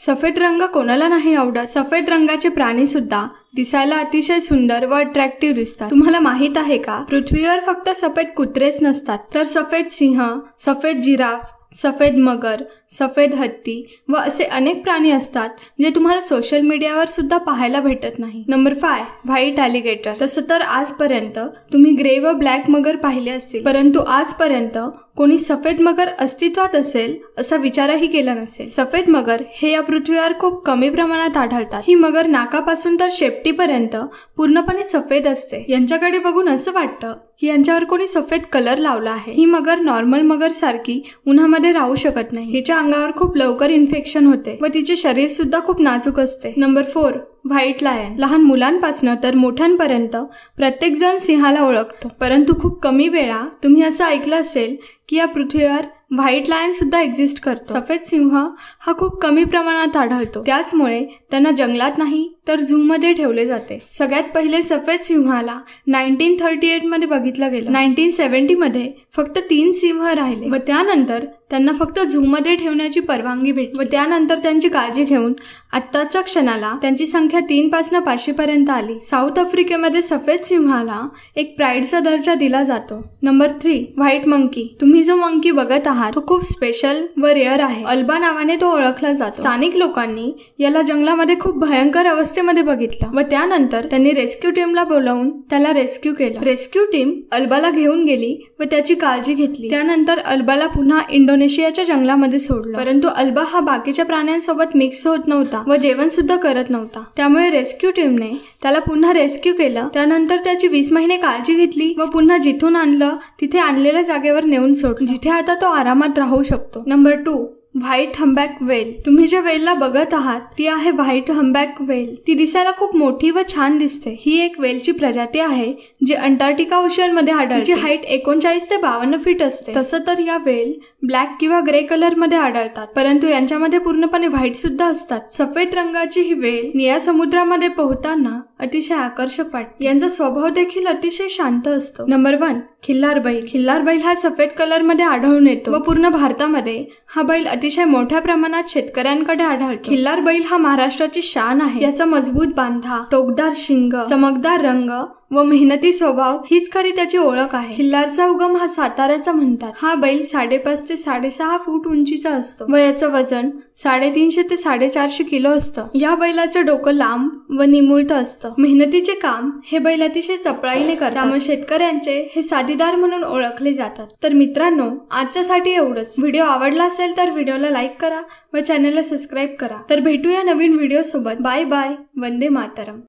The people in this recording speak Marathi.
सफेद रंग कोणाला नाही आवडत। सफेद रंगाचे प्राणी सुद्धा दिसायला अतिशय सुंदर व अट्रॅक्टिव्ह दिसतात। तुम्हाला माहित आहे का, पृथ्वीवर फक्त सफेद कुत्रेच नसतात, तर सफेद सिंह, सफेद जिराफ, सफेद मगर, सफेद हत्ती व असे अनेक प्राणी असतात जे तुम्हाला सोशल मीडियावर सुद्धा पाहायला भेटत नाही। Number 5 white alligator. तसं तर आजपर्यंत तुम्ही ग्रे व ब्लॅक मगर पाहिले असतील, परंतु आजपर्यंत कोणी सफेद मगर अस्तित्वात असेल असा विचारही केला नसेल। सफेद मगर हे या पृथ्वीवर खूप कमी प्रमाणात आढळतात। ही मगर नाकापासून तर शेपटीपर्यंत पूर्णपणे सफेद असते। यांच्याकडे बघून असं वाटतं की यांच्यावर कोणी सफेद कलर लावला आहे। ही मगर नॉर्मल मगर सारखी उन्हामध्ये राहू शकत नाही। हिच्या अंगावर खूप लवकर इन्फेक्शन होते व तिचे शरीर सुद्धा खूप नाजूक असते। Number 4 white lion. लहान मुलांपासून तर मोठ्यांपर्यंत प्रत्येक जण सिंहाला ओळखतो, परंतु खूप कमी वेळा तुम्ही असं ऐकलं असेल की या पृथ्वीवर व्हाईट लायन सुद्धा एक्झिस्ट करतो। सफेद सिंह हा खूप कमी प्रमाणात आढळतो, त्याचमुळे त्यांना जंगलात नाही तर झू मध्ये ठेवले जाते। सगळ्यात पहिले सफेद सिंहाला 1938 मध्ये बघितलं गेलं। 1970 मध्ये फक्त 3 सिंह राहिले व त्यानंतर त्यांना फक्त झू मध्ये ठेवण्याची परवानगी भेटली व त्यानंतर त्यांची काळजी घेऊन आत्ताच्या क्षणाला त्यांची संख्या 3 पासून 500 पर्यंत आली। साऊथ आफ्रिकेमध्ये सफेद सिंहाला एक प्राइडचा दर्जा दिला जातो। Number 3 white monkey. तुम्ही जो मंकी बघत आहात तो खूप स्पेशल व रेअर आहे। अल्बा नावाने तो ओळखला जातो। स्थानिक लोकांनी याला जंगलामध्ये खूप भयंकर अवस्थेमध्ये बघितलं व त्यानंतर त्यांनी रेस्क्यू टीमला बोलावून त्याला रेस्क्यू केलं। रेस्क्यू टीम अल्बाला घेऊन गेली व त्याची काळजी घेतली। त्यानंतर अल्बाला पुन्हा इंडोनेशियाच्या जंगलामध्ये सोडलं, परंतु अल्बा हा बाकीच्या प्राण्यांसोबत मिक्स होत नव्हता व जेवण सुद्धा करत नव्हता। त्यामुळे रेस्क्यू टीमने त्याला पुन्हा रेस्क्यू केलं। त्यानंतर त्याची 20 महिने काळजी घेतली व पुन्हा जिथून आणलं तिथे आणलेल्या जागेवर नेऊन सोडलं, जिथे आता तो आरामात राहू शकतो। नंबर 2 व्हाईट हम्बॅक वेल। तुम्ही ज्या वेलला बघत आहात ती आहे व्हाईट हम्बॅक वेल। ती दिसायला खूप मोठी व छान दिसते। ही एक वेलची प्रजाती आहे जी अंटार्क्टिका ओशन मध्ये आढळते। तिची हाईट 39 ते 52 फीट असते। तसं तर या वेल ब्लॅक किंवा ग्रे कलर मध्ये आढळतात, परंतु यांच्यामध्ये पूर्णपणे व्हाईट सुद्धा असतात। सफेद रंगाची ही वेल निळ्या समुद्रामध्ये पोहताना अतिशय आकर्षक वाटते। यांचा स्वभाव देखील अतिशय शांत असतो। नंबर 1 खिल्लार बैल। खिल्लार बैल हा सफेद कलर मध्ये आढळून येतो व पूर्ण भारतामध्ये हा बैल अतिशय मोठ्या प्रमाणात शेतकऱ्यांकडे आढळतो। खिल्लार बैल हा महाराष्ट्राची शान आहे। याचा मजबूत बांधा, टोकदार शिंग, चमकदार रंग व मेहनती स्वभाव हीच खरी त्याची ओळख आहे। खिल्लारचा उगम हा साताऱ्याचा म्हणतात। हा बैल 5.5 ते 6.5 फूट उंचीचा असतो व याचं वजन 350 ते 450 किलो असतं। या बैलाचं डोकं लांब व निमुळत असतं। मेहनतीचे काम हे बैल अतिशय चपळाईने करतात, त्यामुळे शेतकऱ्यांचे हे साथीदार म्हणून ओळखले जातात। तर मित्रांनो, आजच्यासाठी एवढंच। व्हिडिओ आवडला असेल तर व्हिडिओला लाईक करा व चॅनलला सबस्क्राईब करा। तर भेटूया नवीन व्हिडिओ सोबत। Bye bye. वंदे मातरम।